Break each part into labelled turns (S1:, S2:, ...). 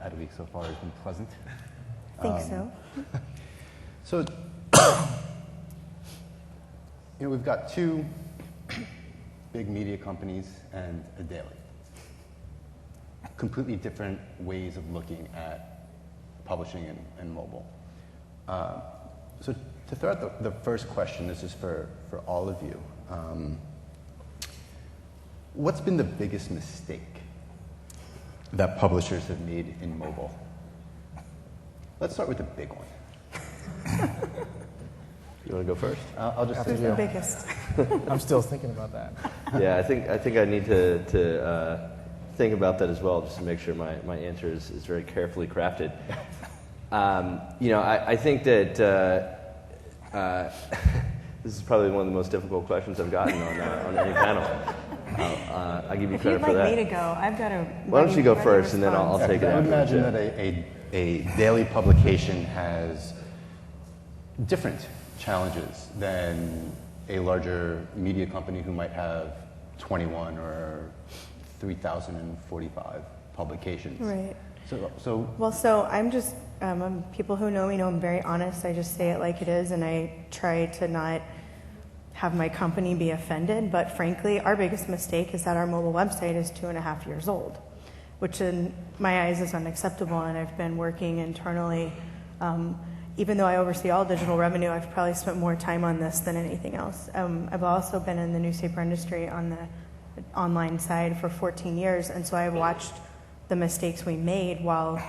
S1: at a week so far has been pleasant.
S2: I think so.
S1: So, we've got two big media companies and a daily. Completely different ways of looking at publishing and mobile. So to throw out the first question, this is for all of you. What's been the biggest mistake that publishers have made in mobile? Let's start with the big one.
S3: You want to go first?
S1: I'll just
S2: Who's the biggest?
S4: I'm still thinking about that.
S3: Yeah, I think I need to think about that as well, just to make sure my answer is very carefully crafted. I think that this is probably one of the most difficult questions I've gotten on any panel. I'll give you credit for that.
S2: If you'd like me to go, I've got a.
S3: Why don't you go first, and then I'll take it
S1: I would
S3: afterwards.
S1: imagine that a daily publication has different challenges than a larger media company who might have 21 or 3,045 publications.
S2: Right.
S1: So
S2: I'm just, people who know me know I'm very honest. I just say it like it is, and I try to not have my company be offended. But frankly, our biggest mistake is that our mobile website is 2.5 years old, which in my eyes is unacceptable. And I've been working internally. Even though I oversee all digital revenue, I've probably spent more time on this than anything else. I've also been in the newspaper industry on the online side for 14 years, and so I've watched the mistakes we made while,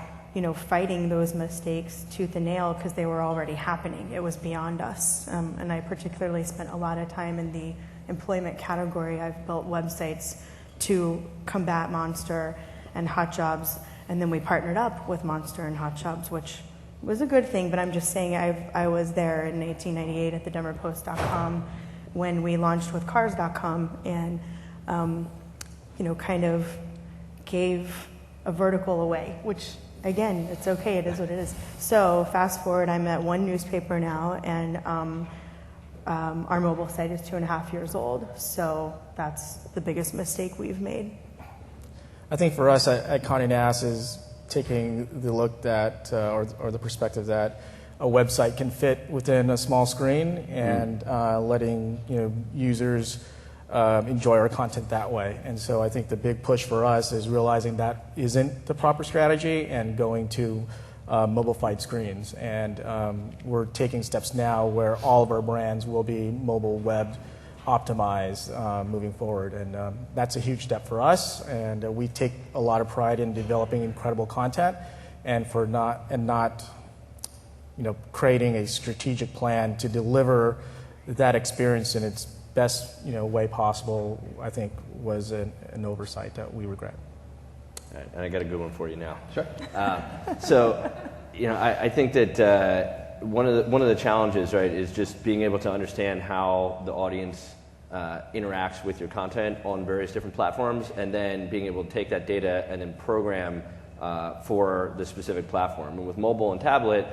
S2: fighting those mistakes tooth and nail because they were already happening. It was beyond us, and I particularly spent a lot of time in the employment category. I've built websites to combat Monster and Hot Jobs, and then we partnered up with Monster and Hot Jobs, which was a good thing, but I'm just saying I was there in 1898 at the DenverPost.com when we launched with Cars.com and, kind of gave a vertical away, which, again, it's okay, it is what it is. So fast forward, I'm at one newspaper now, and our mobile site is 2.5 years old, so that's the biggest mistake we've made.
S4: I think for us at Conde Nast is taking the look that, or the perspective that a website can fit within a small screen and letting users enjoy our content that way. And so I think the big push for us is realizing that isn't the proper strategy and going to mobile-fied screens. And we're taking steps now where all of our brands will be mobile web optimized moving forward, and that's a huge step for us. And we take a lot of pride in developing incredible content, and not creating a strategic plan to deliver that experience in its best way possible. I think was an oversight that we regret.
S3: All right, and I got a good one for you now.
S1: Sure.
S3: I think that one of the challenges, right, is just being able to understand how the audience interacts with your content on various different platforms, and then being able to take that data and then program for the specific platform. And with mobile and tablet,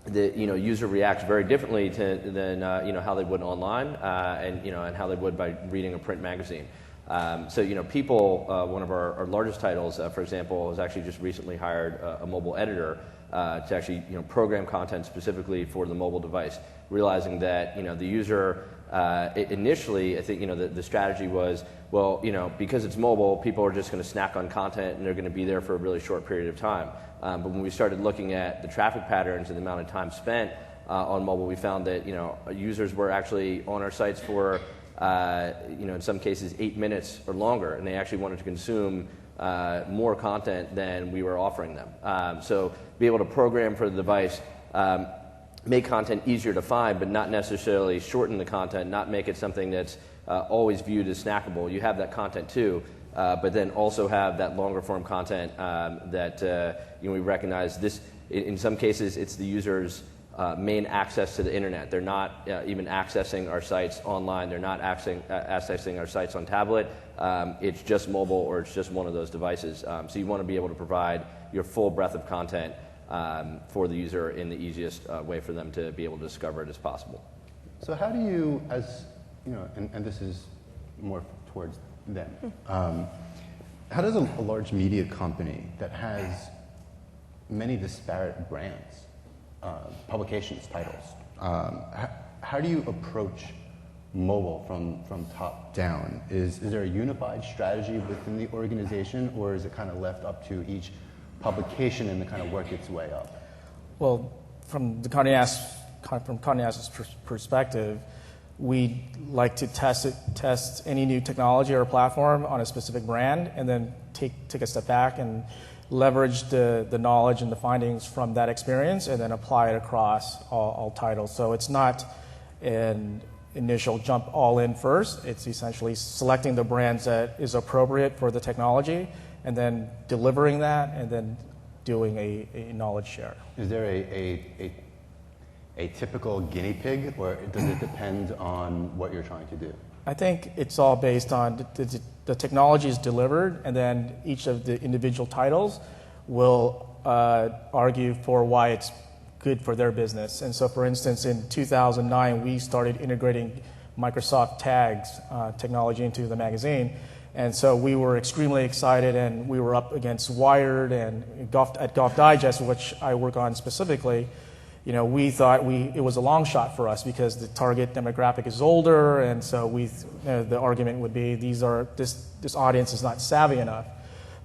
S3: the user reacts very differently than how they would online, and how they would by reading a print magazine. People, one of our largest titles, for example, has actually just recently hired a mobile editor to actually program content specifically for the mobile device, realizing that the user initially, I think the strategy was, well, because it's mobile, people are just going to snack on content and they're going to be there for a really short period of time. But when we started looking at the traffic patterns and the amount of time spent on mobile, we found that users were actually on our sites for in some cases 8 minutes or longer, and they actually wanted to consume more content than we were offering them. So be able to program for the device, make content easier to find, but not necessarily shorten the content, not make it something that's always viewed as snackable. You have that content too, but then also have that longer form content that we recognize this. In some cases, it's the user's main access to the internet. They're not even accessing our sites online. They're not accessing our sites on tablet. It's just mobile, or it's just one of those devices. So you want to be able to provide your full breadth of content for the user in the easiest way for them to be able to discover it as possible.
S1: So how do you, as and this is more towards them, how does a large media company that has many disparate brands, publications, titles, how do you approach mobile from top down? Is there a unified strategy within the organization, or is it kind of left up to each publication and to kind of work its way up?
S4: Well, from Conde Nast's perspective, we like to test any new technology or platform on a specific brand, and then take a step back and leverage the knowledge and the findings from that experience, and then apply it across all titles. So it's not an initial jump all in first. It's essentially selecting the brands that is appropriate for the technology, and then delivering that, and then doing a knowledge share. Is there
S1: a typical guinea pig, or does it depend on what you're trying to do?
S4: I think it's all based on the technology is delivered, and then each of the individual titles will argue for why it's good for their business. And so, for instance, in 2009, we started integrating Microsoft Tags technology into the magazine. And so we were extremely excited, and we were up against Wired and at Golf Digest, which I work on specifically. You know, we thought it was a long shot for us because the target demographic is older, and so the argument would be this audience is not savvy enough.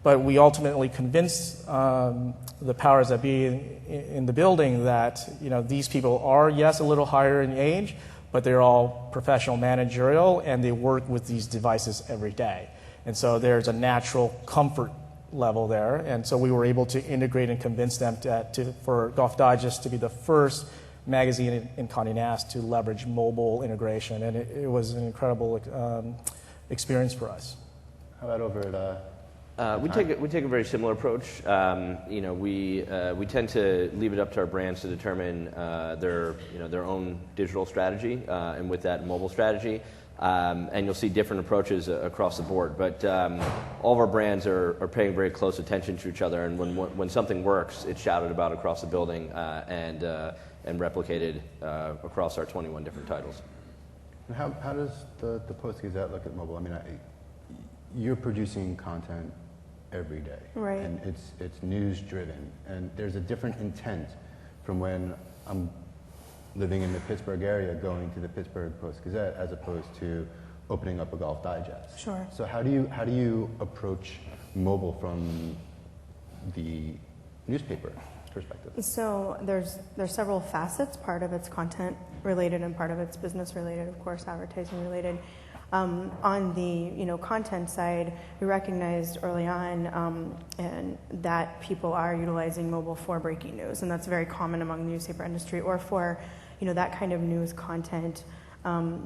S4: But we ultimately convinced the powers that be in the building that, you know, these people are, yes, a little higher in age, but they're all professional managerial, and they work with these devices every day. And so there's a natural comfort level there. And so we were able to integrate and convince them for Golf Digest to be the first magazine in Conde Nast to leverage mobile integration. And it was an incredible experience for us.
S1: How about over at
S3: we take a very similar approach. You know, we tend to leave it up to our brands to determine their own digital strategy, and with that, mobile strategy. And you'll see different approaches across the board. But all of our brands are paying very close attention to each other. And when something works, it's shouted about across the building and replicated across our 21 different titles.
S1: And how does the Post-Gazette look at mobile? I mean, you're producing content every day,
S2: right?
S1: And it's news driven, and there's a different intent from when I'm living in the Pittsburgh area going to the Pittsburgh Post-Gazette as opposed to opening up a Golf Digest.
S2: Sure.
S1: So how do you approach mobile from the newspaper perspective?
S2: So there's several facets. Part of it's content related, and part of it's business related, of course, advertising related. On the content side, we recognized early on and that people are utilizing mobile for breaking news, and that's very common among the newspaper industry, or for that kind of news content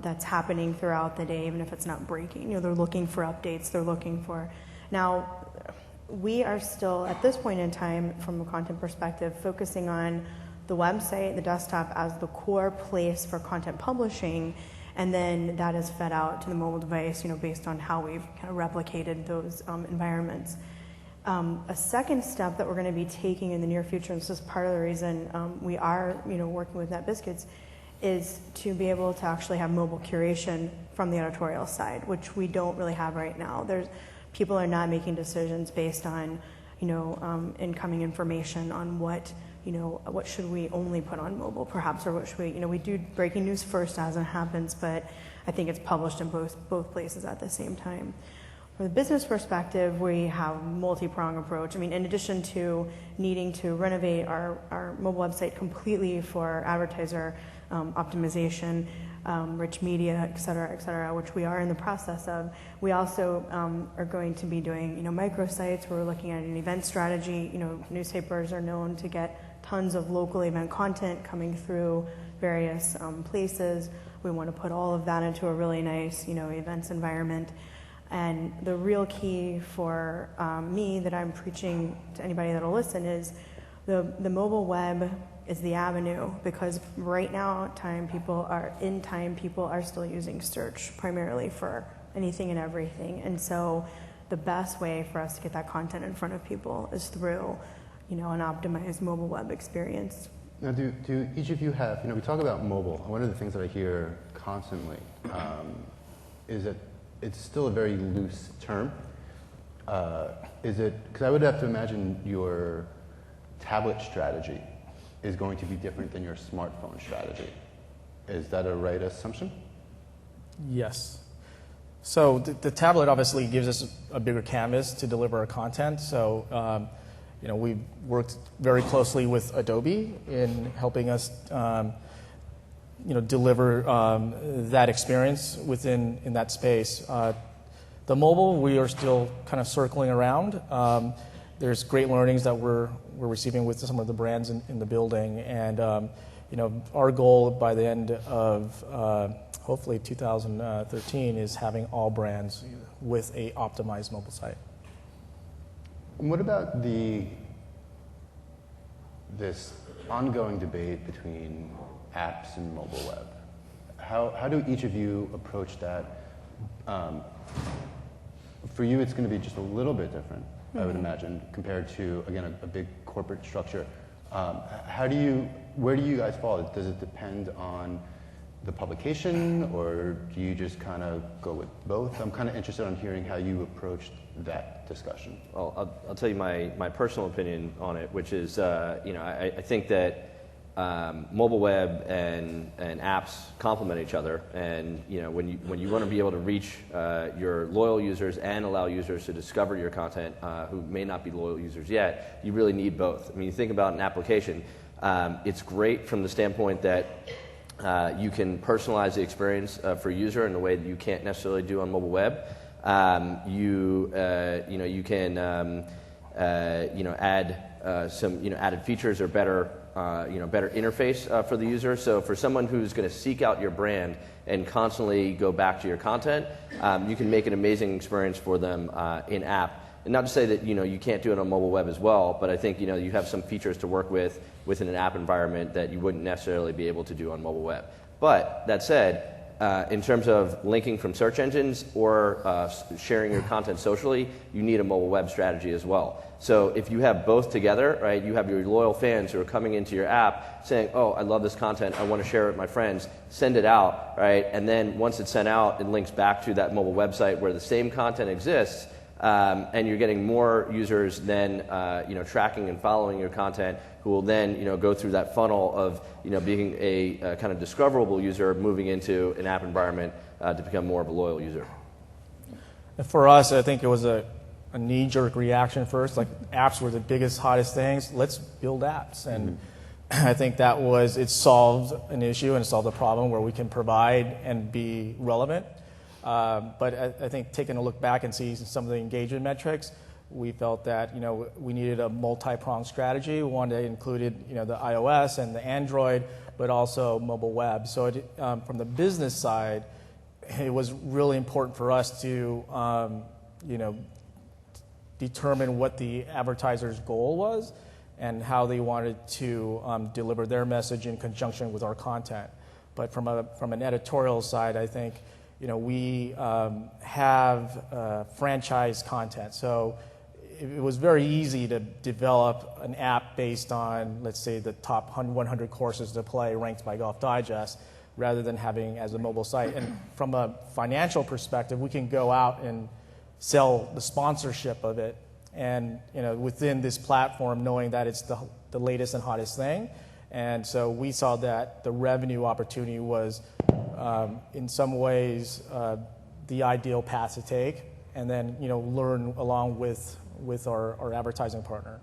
S2: that's happening throughout the day, even if it's not breaking. They're looking for updates. They're looking for. Now, we are still at this point in time, from a content perspective, focusing on the website, the desktop as the core place for content publishing. And then that is fed out to the mobile device, based on how we've kind of replicated those environments. A second step that we're going to be taking in the near future, and this is part of the reason we are, working with Netbiscuits, is to be able to actually have mobile curation from the editorial side, which we don't really have right now. People are not making decisions based on, incoming information on what should we only put on mobile, perhaps, or what should we do breaking news first as it happens, but I think it's published in both places at the same time. From the business perspective, we have a multi-pronged approach. I mean, in addition to needing to renovate our mobile website completely for advertiser optimization, rich media, et cetera, which we are in the process of, we also are going to be doing, microsites. We're looking at an event strategy. Newspapers are known to get tons of local event content coming through various places. We want to put all of that into a really nice, events environment. And the real key for me that I'm preaching to anybody that'll listen is the mobile web is the avenue, because right now people are still using search primarily for anything and everything. And so the best way for us to get that content in front of people is through an optimized mobile web experience.
S1: Now, do each of you have, we talk about mobile. One of the things that I hear constantly is that it's still a very loose term. Is it, because I would have to imagine your tablet strategy is going to be different than your smartphone strategy. Is that a right assumption?
S4: Yes. So the tablet obviously gives us a bigger canvas to deliver our content. So we've worked very closely with Adobe in helping us deliver that experience in that space. The mobile, we are still kind of circling around. There's great learnings that we're receiving with some of the brands in the building, and our goal by the end of hopefully 2013 is having all brands with a optimized mobile site.
S1: And what about this ongoing debate between apps and mobile web? How do each of you approach that? For you, it's going to be just a little bit different, I would imagine, compared to, again, a big corporate structure. Where do you guys fall? Does it depend on the publication, or do you just kind of go with both? I'm kind of interested in hearing how you approached that discussion.
S3: Well, I'll tell you my personal opinion on it, which is, I think that mobile web and apps complement each other, and when you want to be able to reach your loyal users and allow users to discover your content who may not be loyal users yet, you really need both. I mean, you think about an application, it's great from the standpoint that you can personalize the experience for a user in a way that you can't necessarily do on mobile web. You can add some added features or better interface for the user. So for someone who's going to seek out your brand and constantly go back to your content, you can make an amazing experience for them in app. And not to say that you can't do it on mobile web as well, but I think you have some features to work with within an app environment that you wouldn't necessarily be able to do on mobile web. But that said, in terms of linking from search engines or sharing your content socially, you need a mobile web strategy as well. So if you have both together, right, you have your loyal fans who are coming into your app saying, oh, I love this content, I want to share it with my friends, send it out, right, and then once it's sent out, it links back to that mobile website where the same content exists, and you're getting more users then tracking and following your content, who will then go through that funnel of being a kind of discoverable user, moving into an app environment to become more of a loyal user.
S4: And for us, I think it was a knee-jerk reaction first. Like, apps were the biggest, hottest things. Let's build apps, and I think it solved an issue and solved a problem where we can provide and be relevant. But I think taking a look back and see some of the engagement metrics, we felt that we needed a multi-pronged strategy, one that included the iOS and the Android, but also mobile web. So from the business side, it was really important for us to determine what the advertiser's goal was and how they wanted to deliver their message in conjunction with our content. But from an editorial side, I think we have franchise content. So it was very easy to develop an app based on, let's say, the top 100 courses to play ranked by Golf Digest, rather than having as a mobile site. And from a financial perspective, we can go out and sell the sponsorship of it, and within this platform, knowing that it's the latest and hottest thing. And so we saw that the revenue opportunity was, in some ways, the ideal path to take, and then learn along with our advertising partner.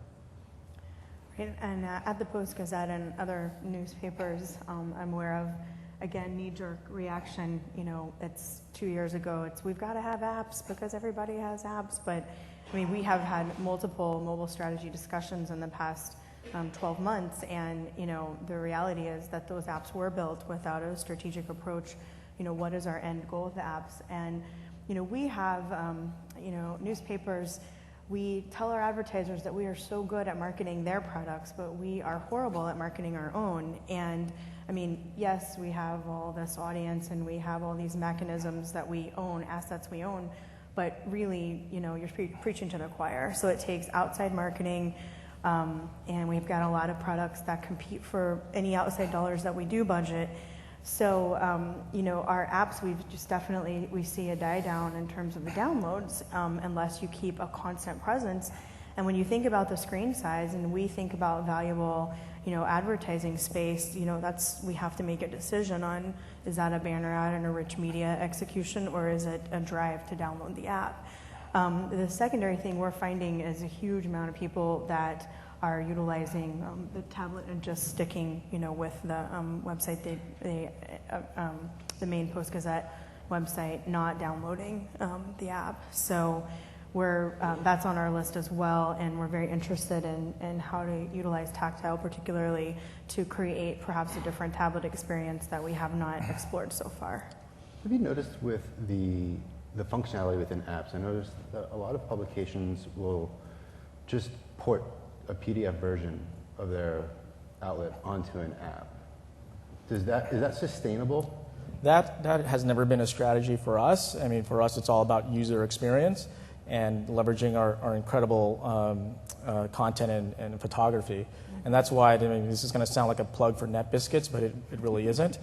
S2: Right, and at the Post-Gazette and other newspapers I'm aware of, again, knee-jerk reaction, it's 2 years ago, we've got to have apps because everybody has apps. But I mean, we have had multiple mobile strategy discussions in the past 12 months, and the reality is that those apps were built without a strategic approach. What is our end goal of the apps? And we have newspapers. We tell our advertisers that we are so good at marketing their products, but we are horrible at marketing our own. And I mean, yes, we have all this audience and we have all these mechanisms that we own, assets we own, but really, you're preaching to the choir. So it takes outside marketing, and we've got a lot of products that compete for any outside dollars that we do budget. So, our apps, we see a die down in terms of the downloads, unless you keep a constant presence. And when you think about the screen size, and we think about valuable, advertising space, we have to make a decision on, is that a banner ad and a rich media execution, or is it a drive to download the app? The secondary thing we're finding is a huge amount of people that are utilizing the tablet and just sticking, with the website, the main Post-Gazette website, not downloading the app. So that's on our list as well, and we're very interested in how to utilize tactile, particularly to create perhaps a different tablet experience that we have not explored so far.
S1: Have you noticed with the functionality within apps? I noticed that a lot of publications will just port a PDF version of their outlet onto an app. Is that sustainable?
S4: That has never been a strategy for us. I mean, for us, it's all about user experience and leveraging our incredible content and photography. And that's why, this is going to sound like a plug for Netbiscuits, but it really isn't.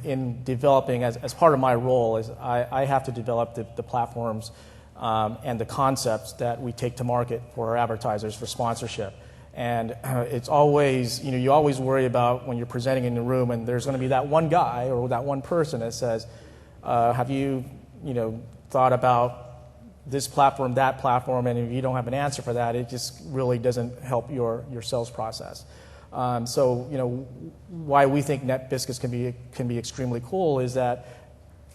S4: In developing, as part of my role, is I have to develop the platforms and the concepts that we take to market for our advertisers for sponsorship. And it's always, you always worry about when you're presenting in the room and there's going to be that one guy or that one person that says, have you, thought about this platform, that platform, and if you don't have an answer for that, it just really doesn't help your sales process. So, why we think Netbiscuits can be extremely cool is that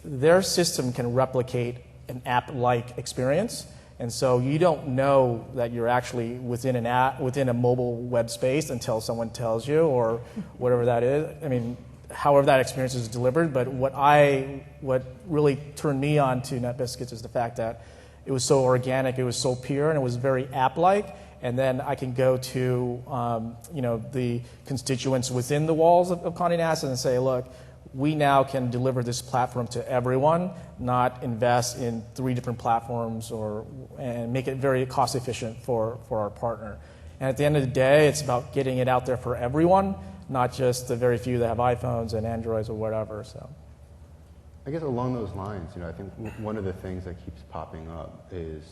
S4: their system can replicate an app-like experience, and so you don't know that you're actually within an app, within a mobile web space until someone tells you, or whatever that is. I mean, however that experience is delivered. But what really turned me on to Netbiscuits is the fact that it was so organic, it was so pure, and it was very app-like. And then I can go to the constituents within the walls of Conde Nast and say, look, we now can deliver this platform to everyone, not invest in 3 different platforms and make it very cost efficient for our partner. And at the end of the day, it's about getting it out there for everyone, not just the very few that have iPhones and Androids or whatever. So,
S1: I guess along those lines, I think one of the things that keeps popping up is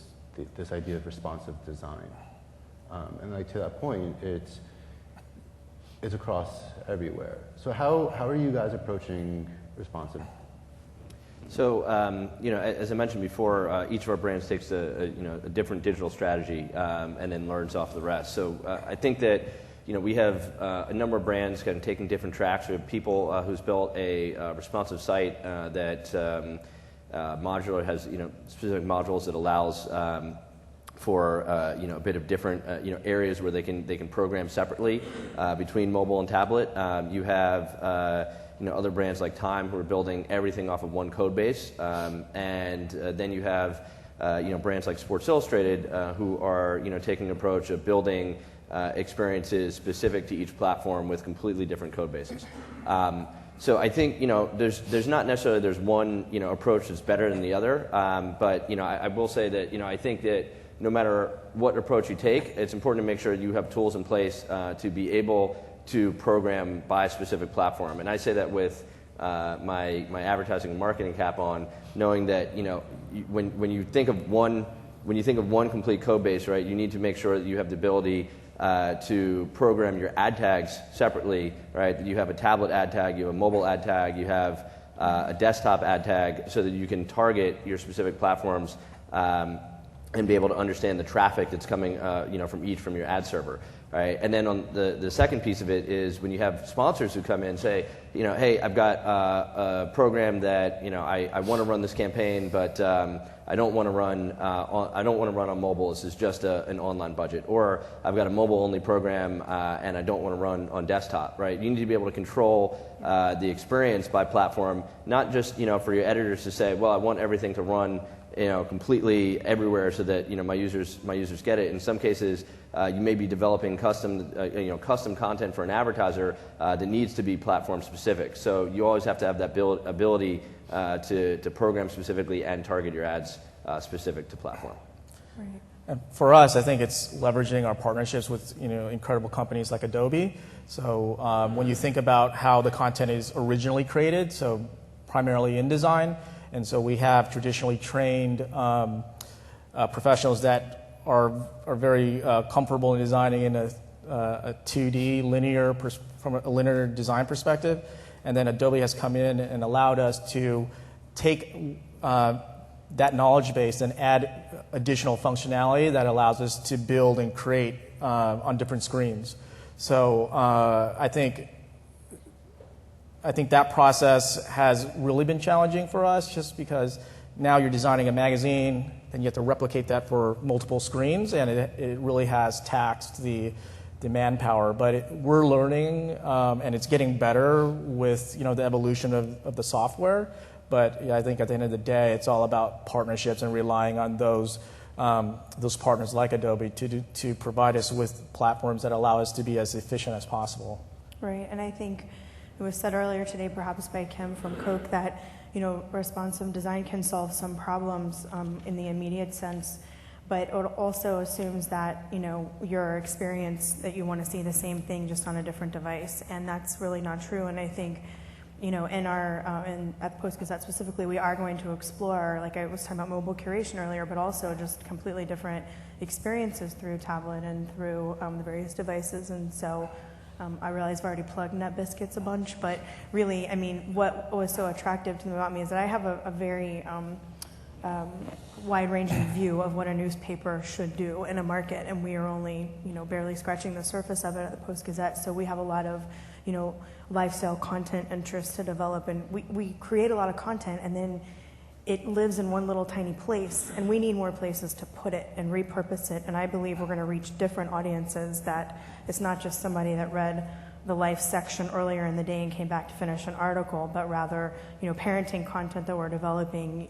S1: this idea of responsive design. And to that point, it's across everywhere. So how are you guys approaching responsive?
S3: So as I mentioned before, each of our brands takes a different digital strategy and then learns off the rest. So I think that we have a number of brands kind of taking different tracks. We have people who's built a responsive site that modular has specific modules that allows for a bit of different areas where they can program separately between mobile and tablet. You have other brands like Time who are building everything off of one code base, and then you have brands like Sports Illustrated who are taking an approach of building experiences specific to each platform with completely different code bases. So I think there's not necessarily there's one approach that's better than the other, but I will say that I think that no matter what approach you take, it's important to make sure you have tools in place to be able to program by a specific platform. And I say that with my advertising and marketing cap on, knowing that when you think of one complete code base, right, you need to make sure that you have the ability to program your ad tags separately, right? You have a tablet ad tag, you have a mobile ad tag, you have a desktop ad tag, so that you can target your specific platforms and be able to understand the traffic that's coming from your ad server, right? And then on the second piece of it is when you have sponsors who come in and say, hey, I've got a program that I want to run this campaign, but I don't want to run on mobile. This is just an online budget, or I've got a mobile-only program and I don't want to run on desktop, right? You need to be able to control the experience by platform, not just for your editors to say, well, I want everything to run completely everywhere so that my users get it. In some cases, you may be developing custom content for an advertiser that needs to be platform specific. So you always have to have that ability to program specifically and target your ads specific to platform.
S2: Right.
S4: And for us, I think it's leveraging our partnerships with incredible companies like Adobe. So when you think about how the content is originally created, so primarily InDesign, and so we have traditionally trained professionals that are very comfortable in designing in a 2D linear from a linear design perspective, and then Adobe has come in and allowed us to take that knowledge base and add additional functionality that allows us to build and create on different screens. So I think that process has really been challenging for us, just because now you're designing a magazine and you have to replicate that for multiple screens, and it really has taxed the manpower. But we're learning, and it's getting better with the evolution of the software. But I think at the end of the day, it's all about partnerships and relying on those partners like Adobe to provide us with platforms that allow us to be as efficient as possible.
S2: Right, and I think it was said earlier today, perhaps by Kim from Coke, that responsive design can solve some problems in the immediate sense, but it also assumes that your experience, that you want to see the same thing just on a different device, and that's really not true. And I think in at the Post-Gazette specifically, we are going to explore, like I was talking about mobile curation earlier, but also just completely different experiences through tablet and through the various devices. And so I realize I've already plugged Netbiscuits a bunch, but really, I mean, what was so attractive to me about me is that I have a very wide-ranging view of what a newspaper should do in a market, and we are only barely scratching the surface of it at the Post-Gazette. So we have a lot of lifestyle content interests to develop, and we create a lot of content, and then it lives in one little tiny place, and we need more places to put it and repurpose it. And I believe we're going to reach different audiences, that it's not just somebody that read the life section earlier in the day and came back to finish an article, but rather parenting content that we're developing,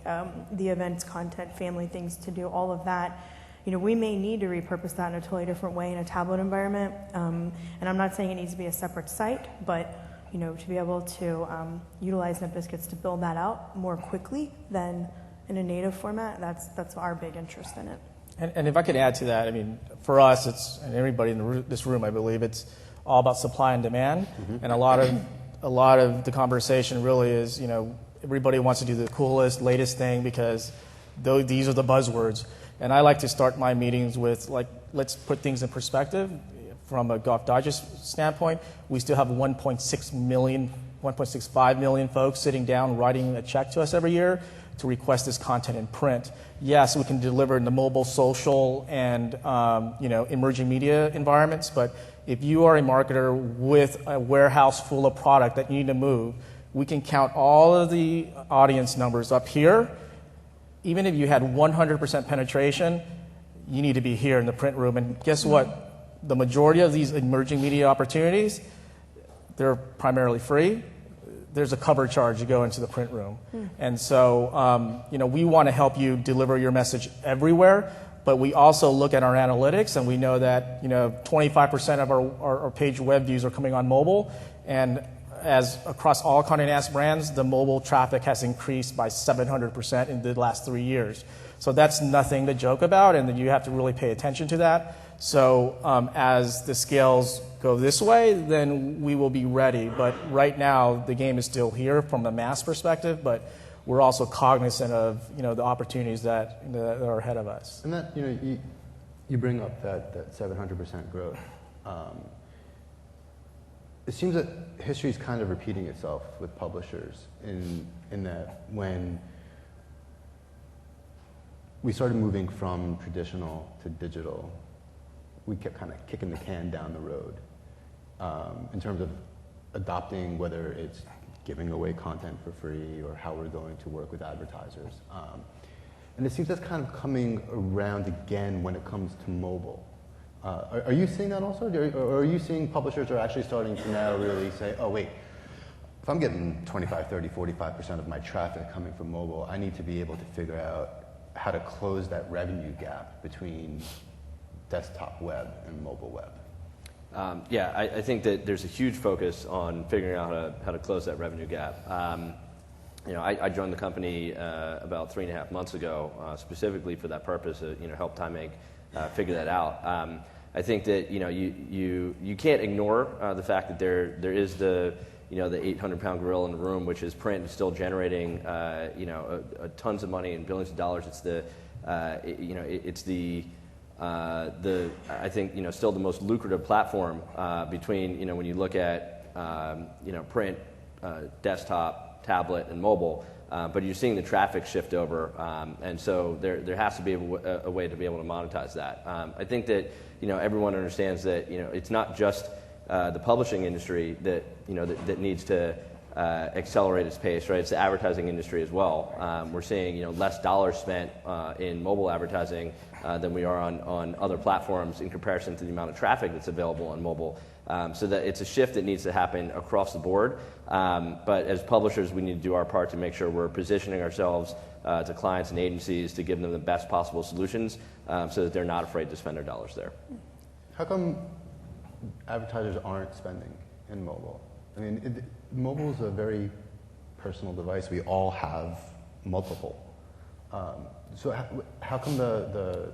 S2: the events content, family things to do, all of that. We may need to repurpose that in a totally different way in a tablet environment. And I'm not saying it needs to be a separate site, but to be able to utilize Netbiscuits to build that out more quickly than in a native format, that's our big interest in it.
S4: And if I could add to that, I mean, for us, and everybody in this room, I believe, it's all about supply and demand. Mm-hmm. And a lot of the conversation really is, everybody wants to do the coolest, latest thing because these are the buzzwords. And I like to start my meetings with, let's put things in perspective. From a Golf Digest standpoint, we still have 1.65 million folks sitting down writing a check to us every year to request this content in print. Yes, we can deliver in the mobile, social, and emerging media environments, but if you are a marketer with a warehouse full of product that you need to move, we can count all of the audience numbers up here. Even if you had 100% penetration, you need to be here in the print room. And guess what? The majority of these emerging media opportunities, they're primarily free. There's a cover charge to go into the print room. And so, we want to help you deliver your message everywhere, but we also look at our analytics, and we know that 25% of our page web views are coming on mobile, and as across all Conde Nast brands, the mobile traffic has increased by 700% in the last 3 years. So that's nothing to joke about, and you have to really pay attention to that. So as the scales go this way, then we will be ready. But right now, the game is still here from the mass perspective, but we're also cognizant of the opportunities that are ahead of us.
S1: And that you bring up that 700% growth. It seems that history is kind of repeating itself with publishers in that when we started moving from traditional to digital, we kept kind of kicking the can down the road in terms of adopting, whether it's giving away content for free or how we're going to work with advertisers. And it seems that's kind of coming around again when it comes to mobile. Are you seeing that also? Or are you seeing publishers are actually starting to now really say, oh, wait, if I'm getting 25, 30, 45% of my traffic coming from mobile, I need to be able to figure out how to close that revenue gap between desktop web and mobile web?
S3: I think that there's a huge focus on figuring out how to close that revenue gap. I joined the company about 3.5 months ago, specifically for that purpose, help time make figure that out. I think that you can't ignore the fact that there is the 800-pound gorilla in the room, which is print, is still generating tons of money and billions of dollars. It's I think still the most lucrative platform between when you look at print, desktop, tablet, and mobile. But you're seeing the traffic shift over, and so there has to be a way to be able to monetize that. I think that everyone understands that it's not just the publishing industry that that needs to accelerate its pace, right? It's the advertising industry as well. We're seeing less dollars spent in mobile advertising than we are on other platforms in comparison to the amount of traffic that's available on mobile. So that it's a shift that needs to happen across the board. But as publishers, we need to do our part to make sure we're positioning ourselves to clients and agencies to give them the best possible solutions so that they're not afraid to spend their dollars there.
S1: How come advertisers aren't spending in mobile? I mean, mobile is a very personal device. We all have multiple. So how come the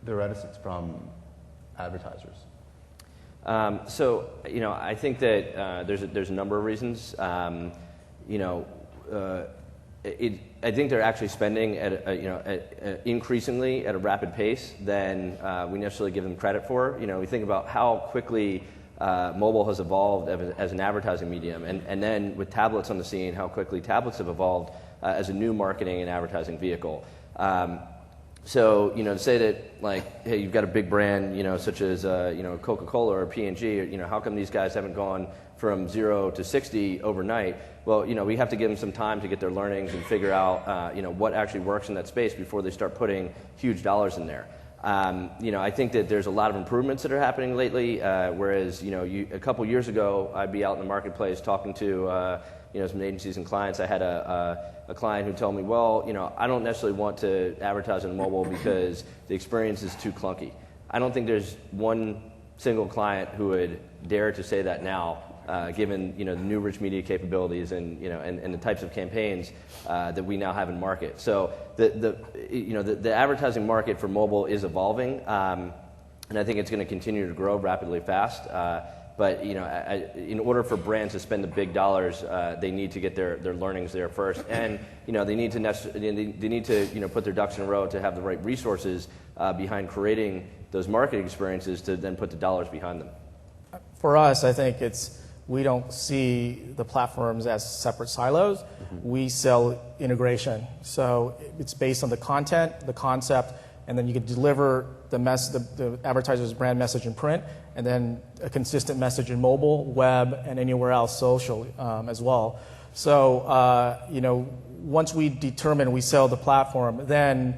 S1: reticence from advertisers?
S3: I think that there's a number of reasons. I think they're actually spending at increasingly at a rapid pace than we necessarily give them credit for. We think about how quickly mobile has evolved as an advertising medium, and then with tablets on the scene, how quickly tablets have evolved as a new marketing and advertising vehicle. So, to say that, hey, you've got a big brand, such as, Coca-Cola or P&G, how come these guys haven't gone from 0 to 60 overnight? Well, we have to give them some time to get their learnings and figure out, what actually works in that space before they start putting huge dollars in there. I think that there's a lot of improvements that are happening lately, whereas, a couple years ago, I'd be out in the marketplace talking to, some agencies and clients. I had a client who told me, well, I don't necessarily want to advertise on mobile because the experience is too clunky. I don't think there's one single client who would dare to say that now, given the new rich media capabilities and and the types of campaigns that we now have in market. So the advertising market for mobile is evolving, and I think it's going to continue to grow rapidly fast. But in order for brands to spend the big dollars, they need to get their learnings there first, and they need to put their ducks in a row to have the right resources behind creating those marketing experiences to then put the dollars behind them.
S4: For us, I think we don't see the platforms as separate silos. Mm-hmm. We sell integration, so it's based on the content, the concept, and then you can deliver the advertiser's brand message in print, and then a consistent message in mobile, web, and anywhere else, social as well. So, once we determine we sell the platform, then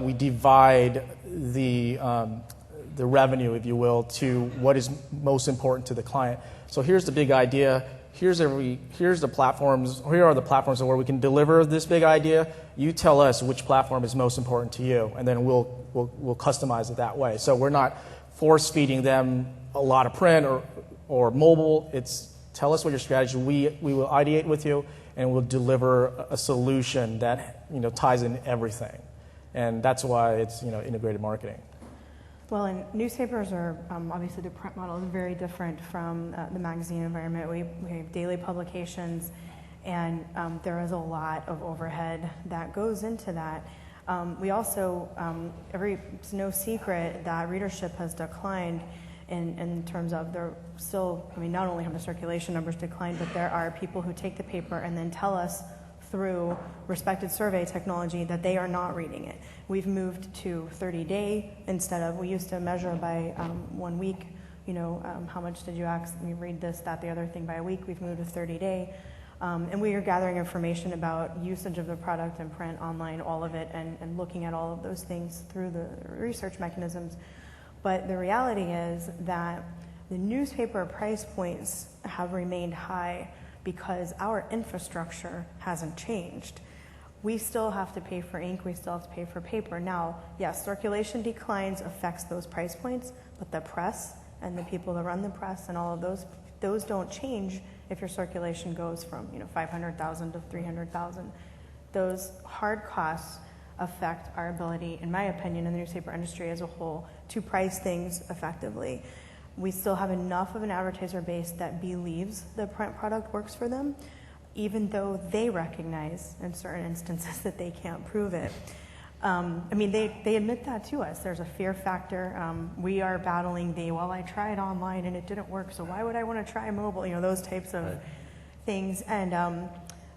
S4: we divide the revenue, if you will, to what is most important to the client. So here's the big idea. Here are the platforms where we can deliver this big idea. You tell us which platform is most important to you, and then we'll customize it that way. So we're not force feeding them a lot of print or mobile. It's tell us what your strategy. We will ideate with you, and we'll deliver a solution that ties in everything, and that's why it's integrated marketing.
S2: Well, and newspapers are, obviously the print model is very different from the magazine environment. We have daily publications, and there is a lot of overhead that goes into that. We also, it's no secret that readership has declined in terms of not only have the circulation numbers declined, but there are people who take the paper and then tell us through respected survey technology that they are not reading it. We've moved to 30-day instead of, we used to measure by 1 week, how much did you actually read this, that, the other thing by a week. We've moved to 30-day. And we are gathering information about usage of the product in print, online, all of it, and looking at all of those things through the research mechanisms. But the reality is that the newspaper price points have remained high because our infrastructure hasn't changed. We still have to pay for ink, we still have to pay for paper. Now, yes, circulation declines affects those price points, but the press and the people that run the press and all of those don't change if your circulation goes from 500,000 to 300,000. Those hard costs affect our ability, in my opinion, in the newspaper industry as a whole, to price things effectively. We still have enough of an advertiser base that believes the print product works for them, even though they recognize in certain instances that they can't prove it. They admit that to us. There's a fear factor. We are battling well, I tried online and it didn't work, so why would I want to try mobile? Those types of things. And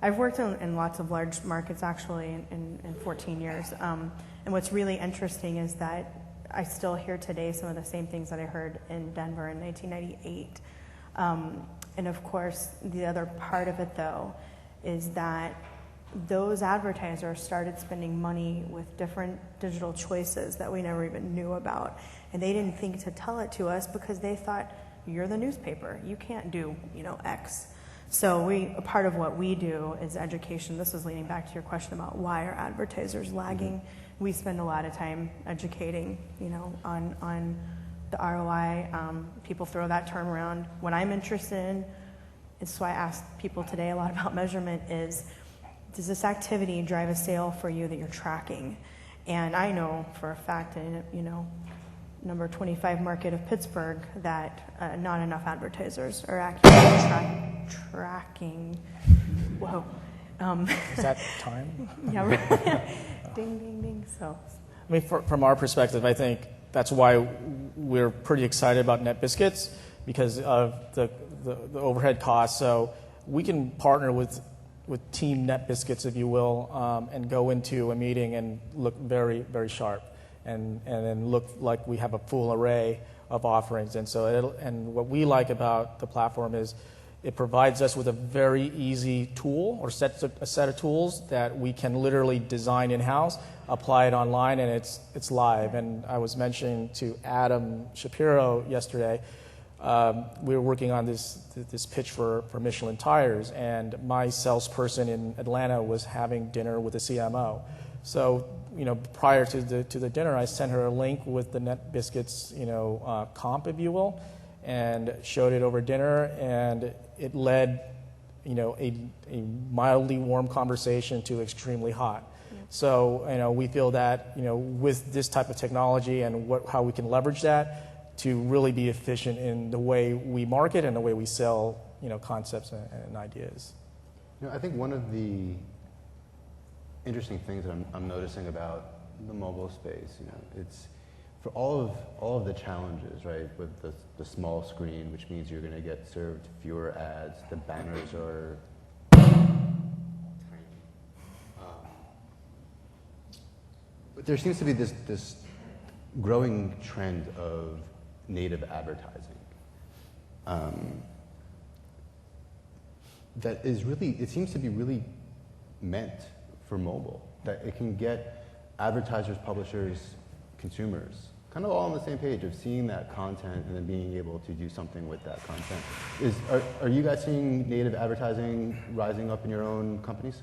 S2: I've worked in lots of large markets, actually, in 14 years. And what's really interesting is that I still hear today some of the same things that I heard in Denver in 1998. And of course, the other part of it, though, is that those advertisers started spending money with different digital choices that we never even knew about. And they didn't think to tell it to us because they thought, you're the newspaper, you can't do, X. So a part of what we do is education. This is leading back to your question about why are advertisers lagging. We spend a lot of time educating, on the ROI. People throw that term around. What I'm interested in, it's why I asked people today a lot about measurement, is does this activity drive a sale for you that you're tracking? And I know for a fact in, number 25 market of Pittsburgh that not enough advertisers are actually tracking. Whoa.
S4: Is that time?
S2: Yeah, right. Ding, ding, ding. So,
S4: from our perspective, I think that's why we're pretty excited about Netbiscuits, because of the overhead costs. So we can partner with Team Netbiscuits, if you will, and go into a meeting and look very, very sharp, and then look like we have a full array of offerings. And so, and what we like about the platform is it provides us with a very easy tool or a set of tools that we can literally design in-house, apply it online, and it's live. And I was mentioning to Adam Shapiro yesterday, we were working on this pitch for Michelin tires, and my salesperson in Atlanta was having dinner with the CMO. So, prior to the dinner, I sent her a link with the Netbiscuits, comp, if you will, and showed it over dinner, and it led, a mildly warm conversation to extremely hot. Yeah. So, we feel that, with this type of technology and how we can leverage that to really be efficient in the way we market and the way we sell, concepts and ideas.
S1: I think one of the interesting things that I'm noticing about the mobile space, it's for all of the challenges, right, with the small screen, which means you're going to get served fewer ads, the banners are tiny. But there seems to be this growing trend of native advertising that is really, it seems to be really meant for mobile, that it can get advertisers, publishers, consumers kind of all on the same page of seeing that content and then being able to do something with that content. Are you guys seeing native advertising rising up in your own companies?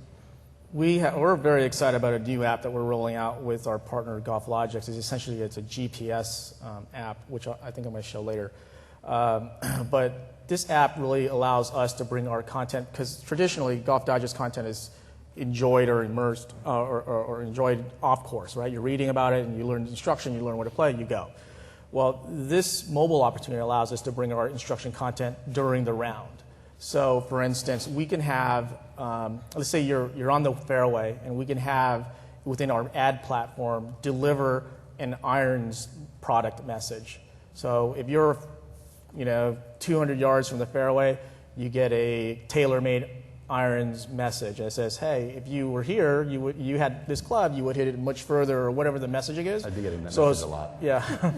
S4: We're very excited about a new app that we're rolling out with our partner GolfLogix. It's a GPS app, which I think I'm going to show later. But this app really allows us to bring our content, because traditionally Golf Digest content is enjoyed or immersed or enjoyed off course, right? You're reading about it and you learn instruction, you learn where to play, you go. Well, this mobile opportunity allows us to bring our instruction content during the round. So, for instance, we can have, let's say you're on the fairway, and we can have, within our ad platform, deliver an irons product message. So if you're, 200 yards from the fairway, you get a tailor-made irons message that says, hey, if you were here, you had this club, you would hit it much further, or whatever the messaging is.
S1: I do get that message a lot.
S4: Yeah.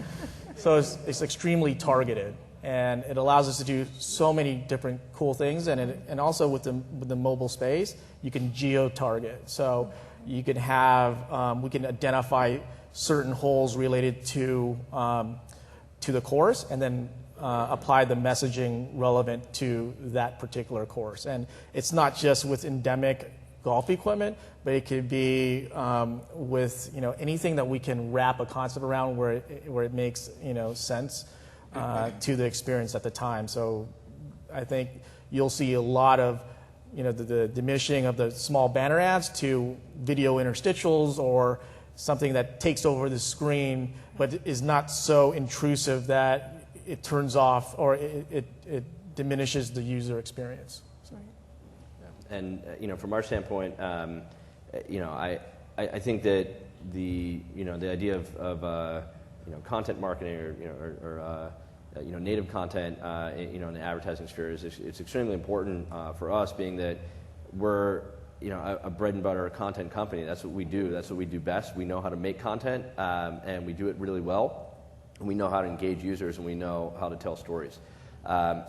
S4: So it's extremely targeted, and it allows us to do so many different cool things. And also with the mobile space, you can geo-target. So you can have, we can identify certain holes related to the course, and then apply the messaging relevant to that particular course. And it's not just with endemic golf equipment, but it could be with anything that we can wrap a concept around where it makes sense to the experience at the time. So I think you'll see a lot of the diminishing of the small banner ads to video interstitials or something that takes over the screen, but is not so intrusive that it turns off or it diminishes the user experience. So.
S3: And from our standpoint, I think that the idea of content marketing or native content in the advertising sphere it's extremely important for us, being that we're a bread and butter content company. That's what we do. That's what we do best. We know how to make content, and we do it really well. And we know how to engage users, and we know how to tell stories.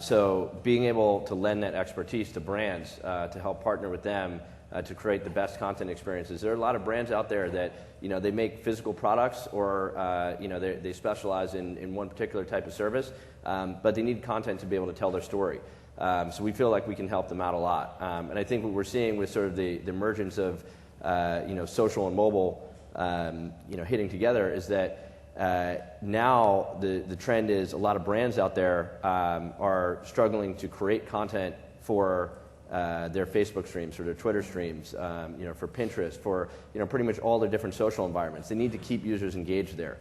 S3: So being able to lend that expertise to brands to help partner with them to create the best content experiences. There are a lot of brands out there that they make physical products, or they specialize in one particular type of service, but they need content to be able to tell their story. So we feel like we can help them out a lot. And I think what we're seeing with sort of the emergence of social and mobile hitting together is that now the trend is a lot of brands out there are struggling to create content for their Facebook streams, for their Twitter streams, for Pinterest, for pretty much all their different social environments. They need to keep users engaged there.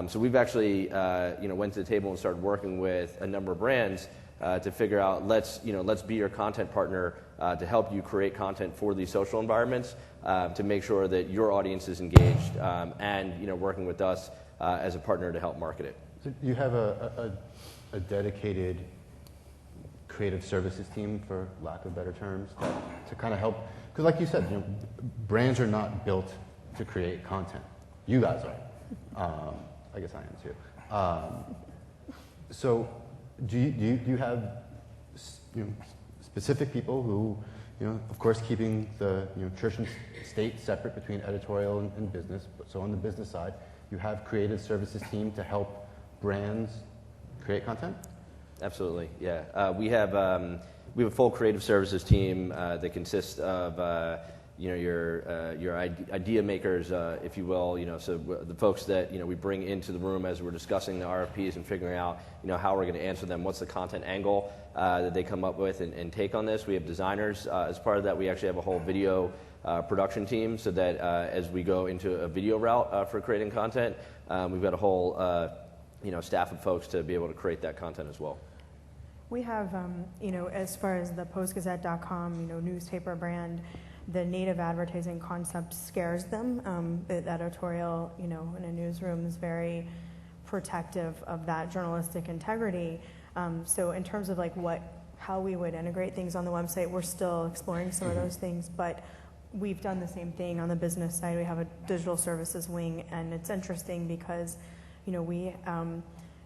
S3: So we've actually went to the table and started working with a number of brands to figure out let's be your content partner to help you create content for these social environments to make sure that your audience is engaged and working with us as a partner to help market it.
S1: So you have a dedicated creative services team, for lack of better terms, to kind of help, because like you said, brands are not built to create content. You guys are. I guess I am too. So do you have specific people who, of course, keeping the Curation state separate between editorial and business, but so on the business side, you have creative services team to help brands create content?
S3: Absolutely, yeah. We have a full creative services team that consists of your idea makers, if you will. So the folks that we bring into the room as we're discussing the RFPs and figuring out how we're going to answer them. What's the content angle that they come up with and take on this? We have designers as part of that. We actually have a whole video production team, so that as we go into a video route for creating content, we've got a whole staff of folks to be able to create that content as well.
S2: We have, as far as the Postgazette.com, newspaper brand, the native advertising concept scares them. The editorial, in a newsroom is very protective of that journalistic integrity. So in terms of how we would integrate things on the website, we're still exploring some of those things, but we've done the same thing on the business side. We have a digital services wing, and it's interesting because we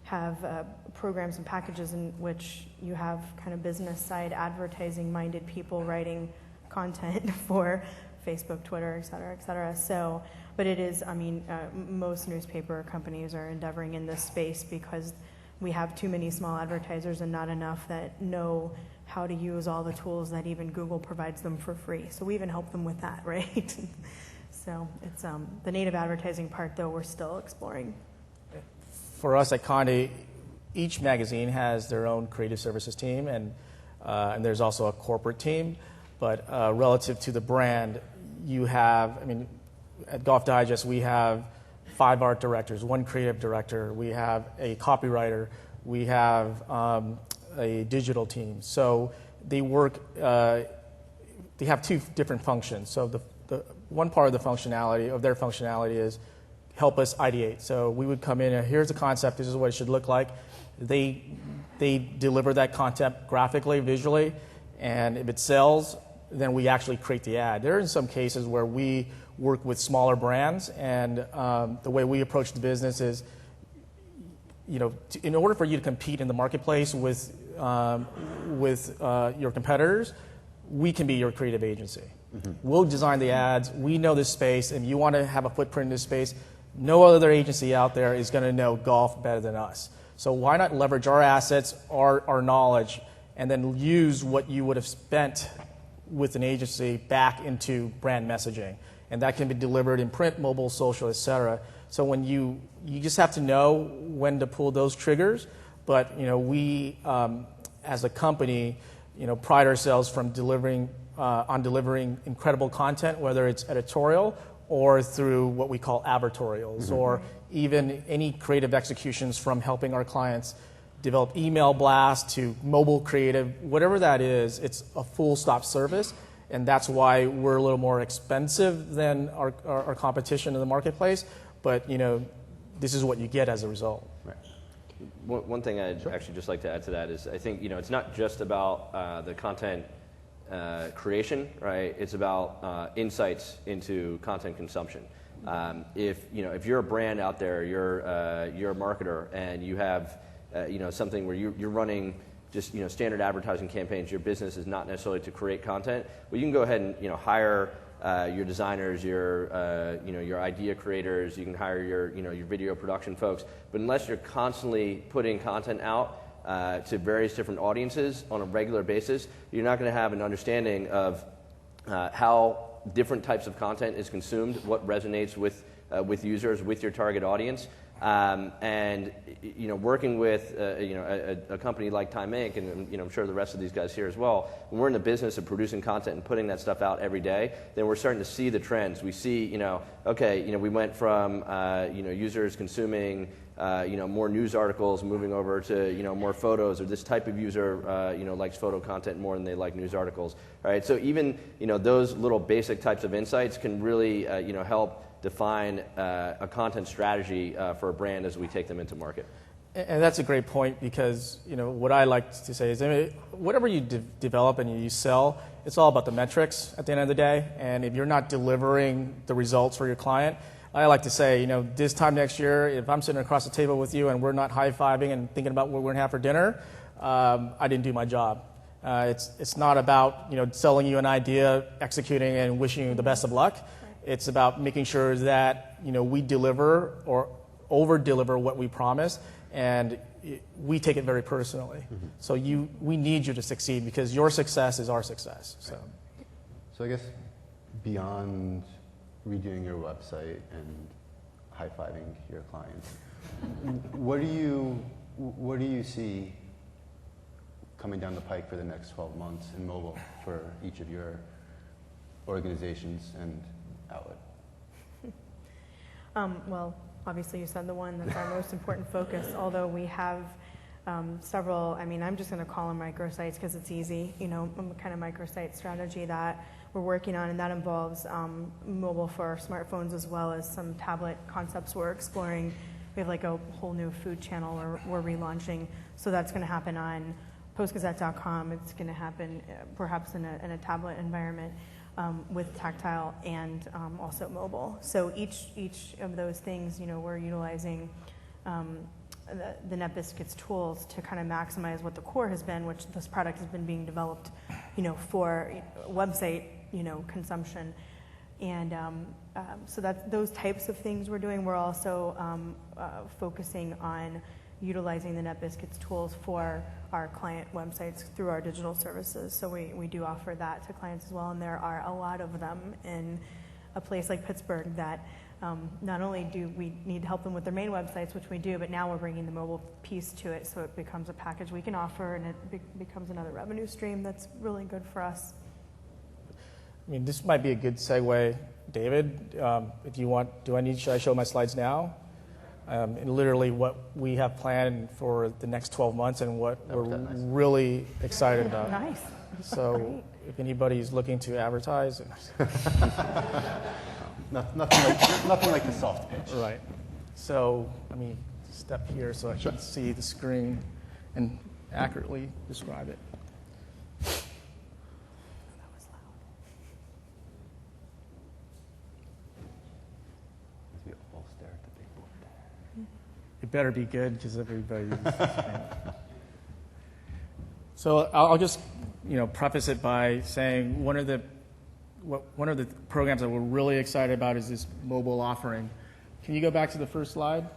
S2: have programs and packages in which you have kind of business side advertising-minded people writing content for Facebook, Twitter, et cetera, et cetera. So, but it is, most newspaper companies are endeavoring in this space because we have too many small advertisers and not enough that know how to use all the tools that even Google provides them for free. So we even help them with that, right? So it's the native advertising part, though, we're still exploring.
S4: For us at Conde, each magazine has their own creative services team, and there's also a corporate team. But relative to the brand, you have, at Golf Digest, we have 5 art directors, 1 creative director, we have a copywriter, we have a digital team. So they work, they have 2 different functions. So the one part of the functionality, of their functionality is help us ideate. So we would come in and here's the concept, this is what it should look like. They deliver that content graphically, visually, and if it sells, then we actually create the ad. There are some cases where we work with smaller brands, and the way we approach the business is, in order for you to compete in the marketplace with your competitors, we can be your creative agency. Mm-hmm. We'll design the ads. We know this space, and you want to have a footprint in this space. No other agency out there is going to know golf better than us. So why not leverage our assets, our knowledge, and then use what you would have spent with an agency back into brand messaging? And that can be delivered in print, mobile, social, et cetera. So when you just have to know when to pull those triggers. But we, as a company, pride ourselves from delivering incredible content, whether it's editorial or through what we call advertorials, or even any creative executions from helping our clients develop email blasts to mobile creative, whatever that is, it's a full stop service. And that's why we're a little more expensive than our competition in the marketplace. But this is what you get as a result.
S1: Right.
S3: One thing I'd actually just like to add to that is I think it's not just about the content creation, right? It's about insights into content consumption. If you're a brand out there, you're a marketer, and you have something where you're running just standard advertising campaigns, your business is not necessarily to create content. Well, you can go ahead and hire your designers, your idea creators. You can hire your video production folks. But unless you're constantly putting content out to various different audiences on a regular basis, you're not going to have an understanding of how different types of content is consumed, what resonates with users, with your target audience. And working with a company like Time Inc. and I'm sure the rest of these guys here as well, when we're in the business of producing content and putting that stuff out every day, then we're starting to see the trends. We see we went from users consuming more news articles, moving over to more photos, or this type of user likes photo content more than they like news articles, right? So even those little basic types of insights can really help define a content strategy for a brand as we take them into market.
S4: And that's a great point, because what I like to say is, whatever you develop and you sell, it's all about the metrics at the end of the day. And if you're not delivering the results for your client, I like to say, this time next year, if I'm sitting across the table with you and we're not high-fiving and thinking about what we're going to have for dinner, I didn't do my job. It's not about selling you an idea, executing, and wishing you the best of luck. It's about making sure that we deliver or over-deliver what we promise, and we take it very personally. Mm-hmm. So we need you to succeed, because your success is our success.
S1: So I guess beyond redoing your website and high-fiving your clients, what do you see coming down the pike for the next 12 months in mobile for each of your organizations and outlet?
S2: Well, obviously you said the one that's our most important focus, although we have several, I'm just going to call them microsites because it's easy, a kind of microsite strategy that we're working on, and that involves mobile for our smartphones as well as some tablet concepts we're exploring. We have like a whole new food channel we're relaunching, so that's going to happen on postgazette.com. It's going to happen perhaps in a tablet environment. With tactile and also mobile. So each of those things, we're utilizing the Netbiscuits tools to kind of maximize what the core has been, which this product has been being developed, for website, consumption. And so that's those types of things we're doing. We're also focusing on utilizing the Netbiscuits tools for our client websites through our digital services. So we do offer that to clients as well, and there are a lot of them in a place like Pittsburgh that not only do we need to help them with their main websites, which we do, but now we're bringing the mobile piece to it, so it becomes a package we can offer, and it becomes another revenue stream that's really good for us.
S4: This might be a good segue, David. If you want, should I show my slides now? And literally what we have planned for the next 12 months and what we're really excited about.
S2: Nice.
S4: So if anybody's looking to advertise.
S1: Nothing like the soft pitch.
S4: Right. So let me step here so I can see the screen and accurately describe it. It better be good because everybody's. So I'll just, preface it by saying one of the programs that we're really excited about is this mobile offering. Can you go back to the first slide?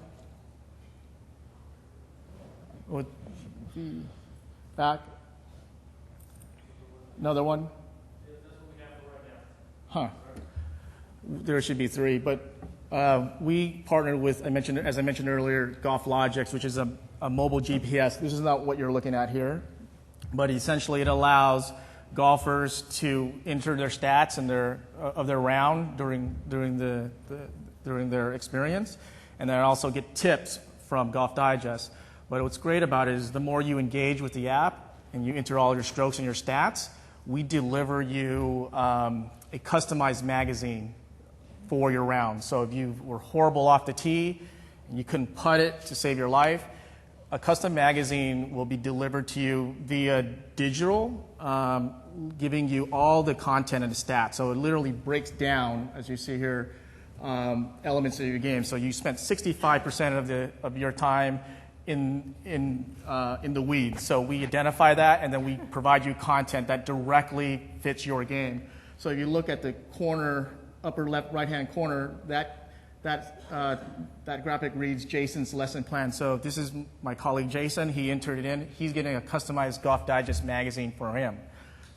S4: Back. Another one. Huh. There should be three, but. We partnered with, as I mentioned earlier, GolfLogix, which is a mobile GPS. This is not what you're looking at here, but essentially it allows golfers to enter their stats and their round during their experience, and then also get tips from Golf Digest. But what's great about it is the more you engage with the app and you enter all your strokes and your stats, we deliver you a customized magazine for your round. So if you were horrible off the tee and you couldn't putt it to save your life, a custom magazine will be delivered to you via digital, giving you all the content and the stats. So it literally breaks down, as you see here, elements of your game. So you spent 65% of your time in the weeds. So we identify that, and then we provide you content that directly fits your game. So if you look at the corner, upper left right-hand corner, that graphic reads Jason's lesson plan. So this is my colleague Jason. He entered it in. He's getting a customized Golf Digest magazine for him.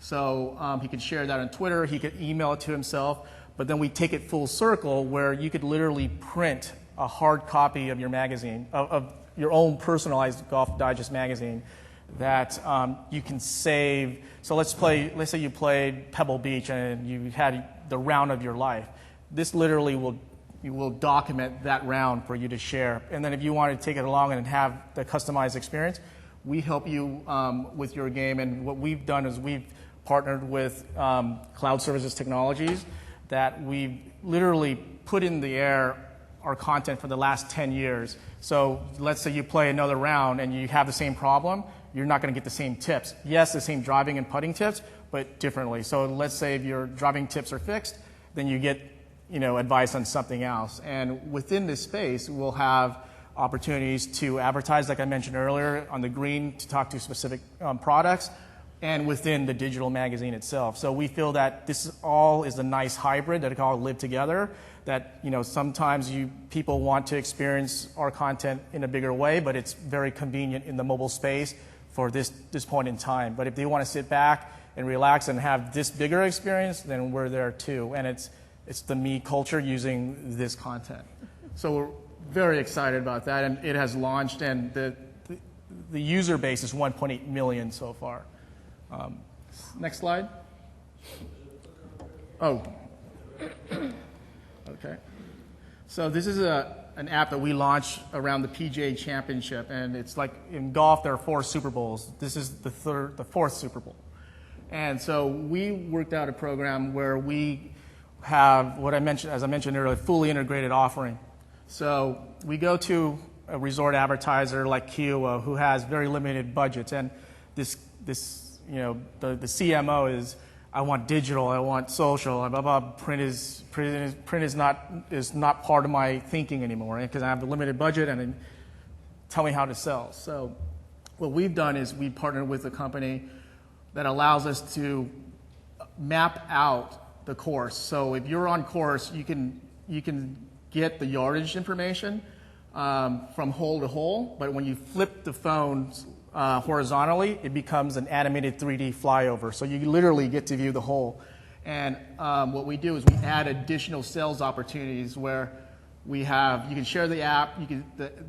S4: So he could share that on Twitter. He could email it to himself. But then we take it full circle where you could literally print a hard copy of your magazine, of your own personalized Golf Digest magazine that you can save. So let's say you played Pebble Beach and you had the round of your life. This literally will document that round for you to share. And then if you want to take it along and have the customized experience, we help you with your game. And what we've done is we've partnered with Cloud Services Technologies that we've literally put in the air our content for the last 10 years. So let's say you play another round and you have the same problem, you're not going to get the same tips. Yes, the same driving and putting tips, but differently. So let's say if your driving tips are fixed, then you get advice on something else. And within this space, we'll have opportunities to advertise, like I mentioned earlier, on the green to talk to specific products, and within the digital magazine itself. So we feel that this all is a nice hybrid that can all live together, that sometimes people want to experience our content in a bigger way, but it's very convenient in the mobile space for this point in time. But if they want to sit back and relax and have this bigger experience, then we're there too. And it's the me culture using this content. So we're very excited about that, and it has launched, and the user base is 1.8 million so far. Next slide. Oh. Okay. So this is an app that we launched around the PGA Championship, and it's like in golf there are 4 Super Bowls. This is the 4th Super Bowl. And so we worked out a program where we have as I mentioned earlier, fully integrated offering. So we go to a resort advertiser like Kiowa who has very limited budgets, and the CMO is, I want digital, I want social, blah blah. Print is not part of my thinking anymore because I have a limited budget, and tell me how to sell. So what we've done is we partnered with a company that allows us to map out the course. So if you're on course, you can get the yardage information from hole to hole, but when you flip the phone horizontally, it becomes an animated 3D flyover. So you literally get to view the hole. And what we do is we add additional sales opportunities where you can share the app,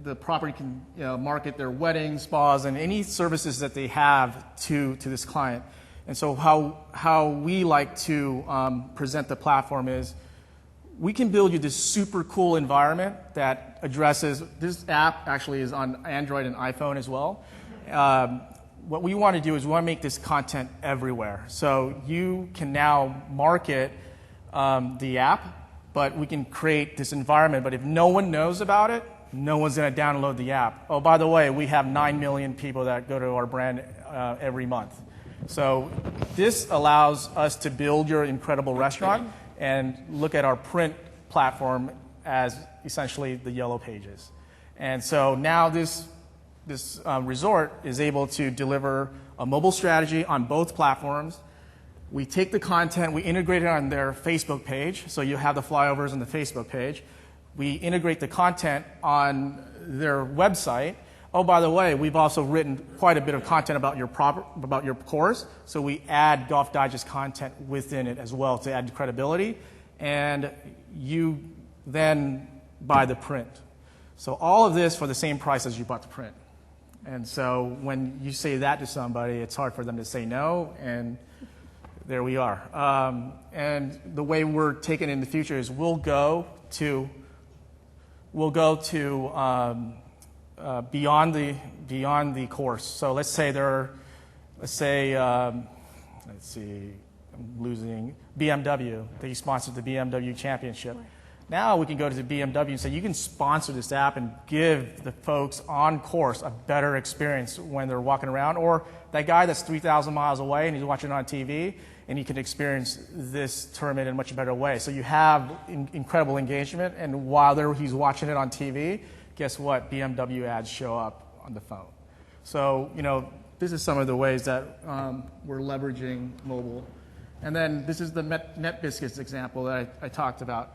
S4: the property can market their weddings, spas, and any services that they have to this client. And so how we like to present the platform is we can build you this super cool environment that addresses, this app actually is on Android and iPhone as well. What we want to do is we want to make this content everywhere. So you can now market the app, but we can create this environment. But if no one knows about it, no one's going to download the app. Oh, by the way, we have 9 million people that go to our brand every month. So this allows us to build your incredible restaurant and look at our print platform as essentially the yellow pages. And so now this resort is able to deliver a mobile strategy on both platforms. We take the content, we integrate it on their Facebook page, so you have the flyovers on the Facebook page. We integrate the content on their website. Oh, by the way, we've also written quite a bit of content about your course, so we add Golf Digest content within it as well to add credibility, and you then buy the print. So all of this for the same price as you bought the print. And so when you say that to somebody, it's hard for them to say no, and there we are. And the way we're taking it in the future is we'll go to beyond the course. So let's see, I'm losing BMW. They sponsored the BMW Championship.
S2: Right.
S4: Now we can go to the BMW and say, you can sponsor this app and give the folks on course a better experience when they're walking around. Or that guy that's 3,000 miles away and he's watching it on TV, and he can experience this tournament in a much better way. So you have incredible engagement, and while he's watching it on TV, guess what? BMW ads show up on the phone. So, this is some of the ways that we're leveraging mobile. And then this is the Netbiscuits example that I talked about.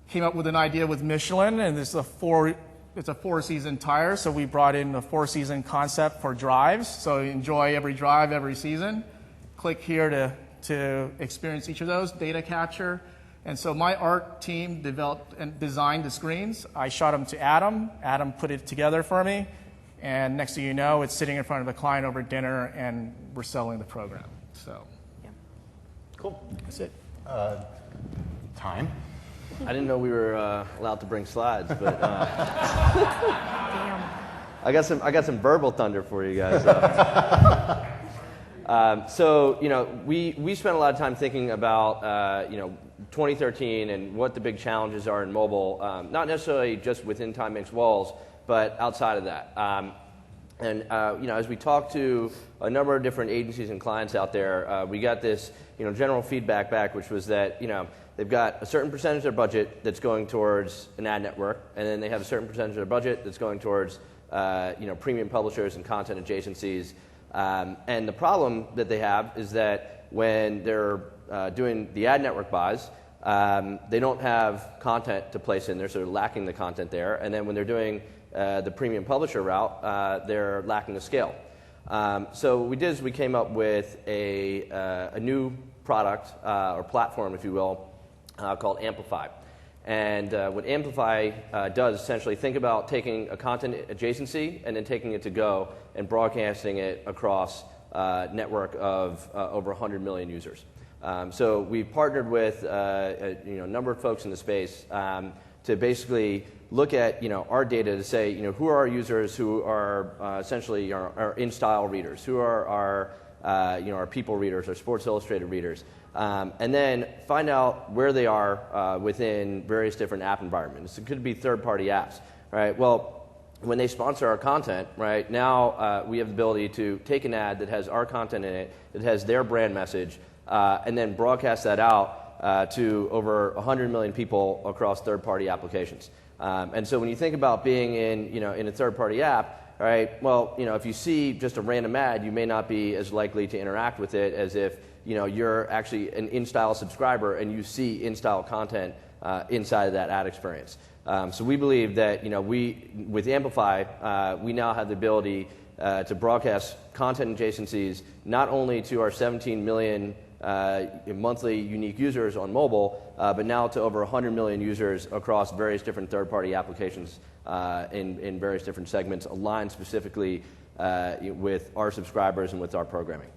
S4: Came up with an idea with Michelin, and it's a four-season tire, so we brought in the four-season concept for drives. So you enjoy every drive, every season. Click here to experience each of those, data capture. And so my art team developed and designed the screens. I shot them to Adam. Adam put it together for me. And next thing you know, it's sitting in front of a client over dinner, and we're selling the program. So,
S2: Yeah.
S3: Cool.
S4: that's it.
S1: Time?
S3: I didn't know we were allowed to bring slides, but
S2: Damn.
S3: I got some verbal thunder for you guys. So we spent a lot of time thinking about 2013 and what the big challenges are in mobile, not necessarily just within Time Inc.'s walls, but outside of that. As we talked to a number of different agencies and clients out there, we got this general feedback back, which was that they've got a certain percentage of their budget that's going towards an ad network, and then they have a certain percentage of their budget that's going towards premium publishers and content adjacencies. And the problem that they have is that when they're doing the ad network buys, they don't have content to place in there, so they're lacking the content there. And then when they're doing the premium publisher route, they're lacking the scale. So what we did is we came up with a new product or platform, if you will, called Amplify. And what Amplify does, essentially, think about taking a content adjacency and then taking it to go and broadcasting it across a network of over 100 million users. So we partnered with a number of folks in the space to basically look at our data to say who are our users who are essentially our in-style readers, who are our people readers, our Sports Illustrated readers. And then find out where they are within various different app environments. It could be third-party apps, right? Well, when they sponsor our content, right, now we have the ability to take an ad that has our content in it, that has their brand message, and then broadcast that out to over 100 million people across third-party applications. And so when you think about being in a third-party app, right, well, if you see just a random ad, you may not be as likely to interact with it as if you're actually an InStyle subscriber and you see InStyle content inside of that ad experience. So we believe that with Amplify, we now have the ability to broadcast content adjacencies not only to our 17 million monthly unique users on mobile, but now to over 100 million users across various different third-party applications in various different segments, aligned specifically with our subscribers and with our programming.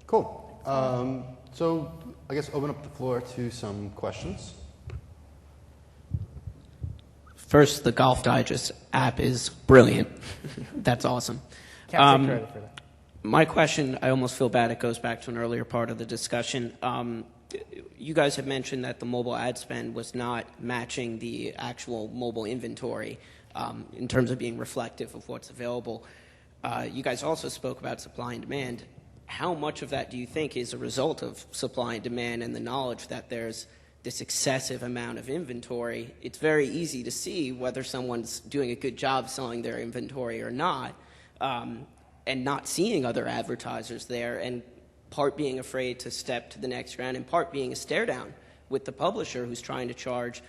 S1: Cool. So I guess open up the floor to some questions.
S5: First, the Golf Digest app is brilliant. That's awesome.
S4: Can't take credit for that.
S5: My question, I almost feel bad, it goes back to an earlier part of the discussion. You guys have mentioned that the mobile ad spend was not matching the actual mobile inventory in terms of being reflective of what's available. You guys also spoke about supply and demand. How much of that do you think is a result of supply and demand and the knowledge that there's this excessive amount of inventory? It's very easy to see whether someone's doing a good job selling their inventory or not, and not seeing other advertisers there, and part being afraid to step to the next round, and part being a stare down with the publisher who's trying to charge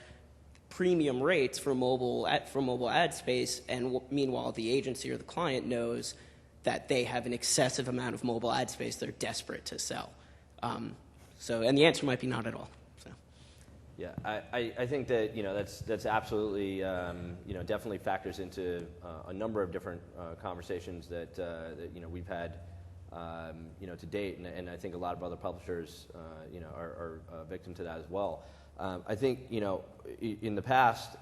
S5: premium rates for mobile ad space, and meanwhile the agency or the client knows that they have an excessive amount of mobile ad space they're desperate to sell. And the answer might be not at all. So.
S3: Yeah, I think that that's absolutely definitely factors into a number of different conversations that we've had to date, and I think a lot of other publishers, are victim to that as well. I think, in the past,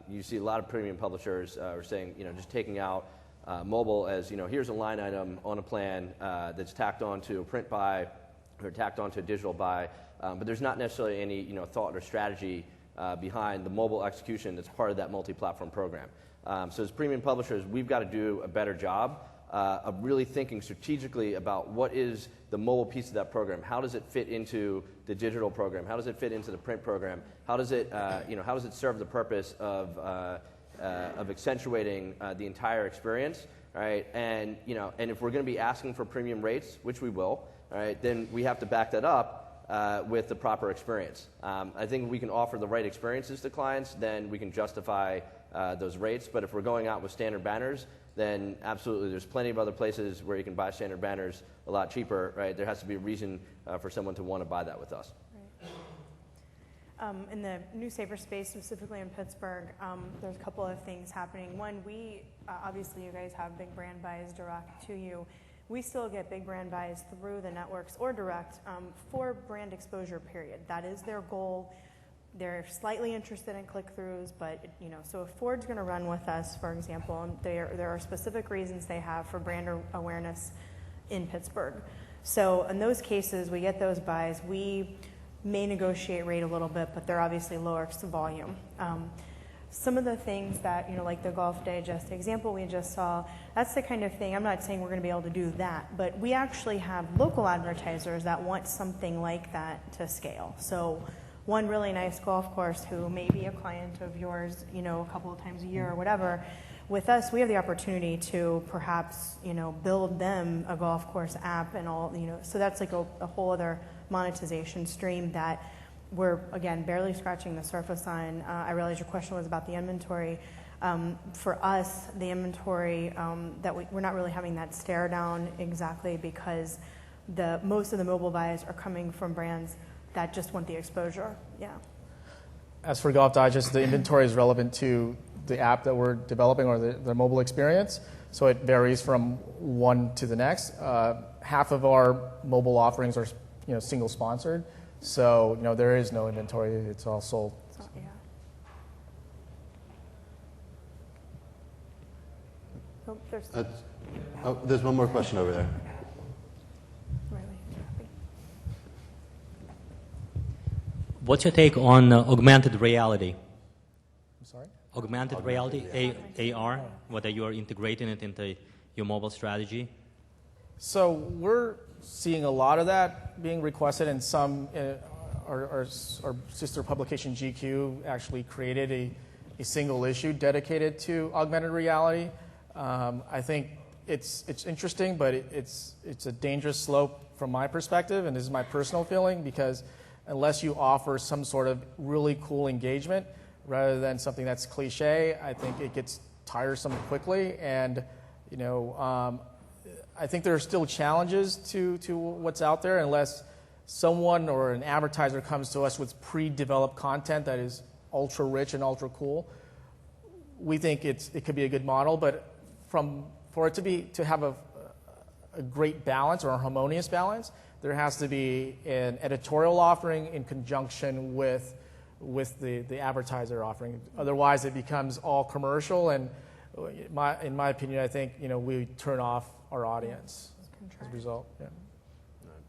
S3: you see a lot of premium publishers are saying, just taking out mobile as, here's a line item on a plan that's tacked onto a print buy or tacked onto a digital buy, but there's not necessarily any, thought or strategy behind the mobile execution that's part of that multi-platform program. So as premium publishers, we've got to do a better job of really thinking strategically about what is the mobile piece of that program. How does it fit into the digital program? How does it fit into the print program? How does it, how does it serve the purpose of accentuating the entire experience, right? And and if we're going to be asking for premium rates, which we will, all right, then we have to back that up with the proper experience. I think if we can offer the right experiences to clients, then we can justify those rates. But if we're going out with standard banners, then absolutely there's plenty of other places where you can buy standard banners a lot cheaper, right? There has to be a reason for someone to want to buy that with us.
S2: Right. In the newspaper space, specifically in Pittsburgh, there's a couple of things happening. One, we, obviously you guys have big brand buys direct to you. We still get big brand buys through the networks or direct for brand exposure, period. That is their goal. They're slightly interested in click-throughs, but so if Ford's going to run with us, for example, and there are specific reasons they have for brand awareness in Pittsburgh. So in those cases, we get those buys. We may negotiate rate a little bit, but they're obviously lower volume. Some of the things that, like the Golf Digest example we just saw, that's the kind of thing, I'm not saying we're going to be able to do that, but we actually have local advertisers that want something like that to scale. So one really nice golf course who may be a client of yours, a couple of times a year or whatever, with us, we have the opportunity to perhaps, build them a golf course app and all, so that's like a whole other monetization stream that we're, again, barely scratching the surface on. I realize your question was about the inventory. For us, the inventory, that we're not really having that stare down exactly because most of the mobile buys are coming from brands that just want the exposure. Yeah.
S4: As for Golf Digest, the inventory is relevant to the app that we're developing or the mobile experience. So it varies from one to the next. Half of our mobile offerings are single sponsored. So there is no inventory. It's all sold.
S2: Oh, yeah. Oh,
S1: there's one more question over there.
S6: What's your take on augmented reality?
S4: I'm sorry?
S6: Augmented reality, AR, whether you are integrating it into your mobile strategy?
S4: So we're seeing a lot of that being requested, and some, our sister publication GQ actually created a single issue dedicated to augmented reality. I think it's interesting, but it's a dangerous slope from my perspective, and this is my personal feeling, because unless you offer some sort of really cool engagement rather than something that's cliche, I think it gets tiresome quickly. And I think there are still challenges to what's out there unless someone or an advertiser comes to us with pre-developed content that is ultra rich and ultra cool. We think it could be a good model, but for it to have a great balance or a harmonious balance, there has to be an editorial offering in conjunction with the advertiser offering. Otherwise, it becomes all commercial, and in my opinion, I think we turn off our audience as a result. Yeah.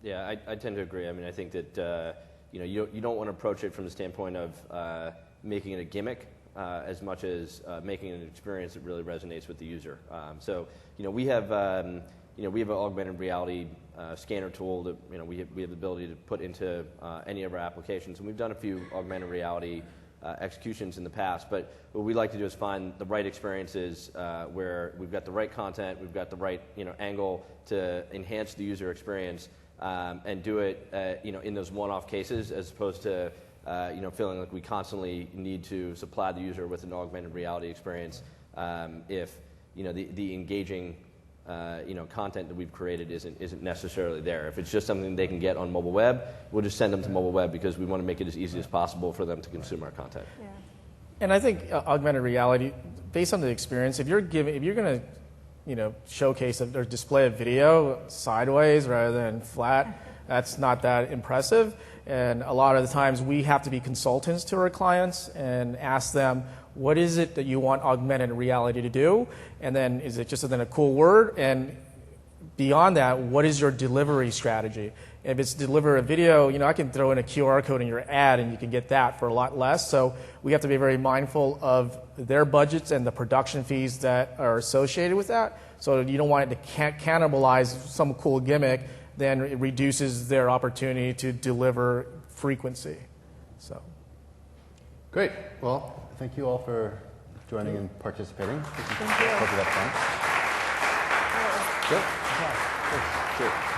S3: Yeah, I tend to agree. I mean, I think that you don't want to approach it from the standpoint of making it a gimmick as much as making it an experience that really resonates with the user. So we have an augmented reality scanner tool that we have the ability to put into any of our applications, and we've done a few augmented reality executions in the past. But what we like to do is find the right experiences where we've got the right content, we've got the right angle to enhance the user experience, and do it in those one-off cases, as opposed to feeling like we constantly need to supply the user with an augmented reality experience if the engaging content that we've created isn't necessarily there. If it's just something they can get on mobile web, we'll just send them to mobile web because we want to make it as easy as possible for them to consume our content.
S2: Yeah.
S4: And I think augmented reality, based on the experience, if you're going to showcase or display a video sideways rather than flat, that's not that impressive. And a lot of the times we have to be consultants to our clients and ask them, what is it that you want augmented reality to do? And then is it just a cool word? And beyond that, what is your delivery strategy? If it's deliver a video, I can throw in a QR code in your ad and you can get that for a lot less. So we have to be very mindful of their budgets and the production fees that are associated with that. So you don't want it to cannibalize some cool gimmick, then it reduces their opportunity to deliver frequency. So.
S1: Great. Well, thank you all for joining and participating.
S2: Thank you.
S1: Hope you had fun. Good. Good.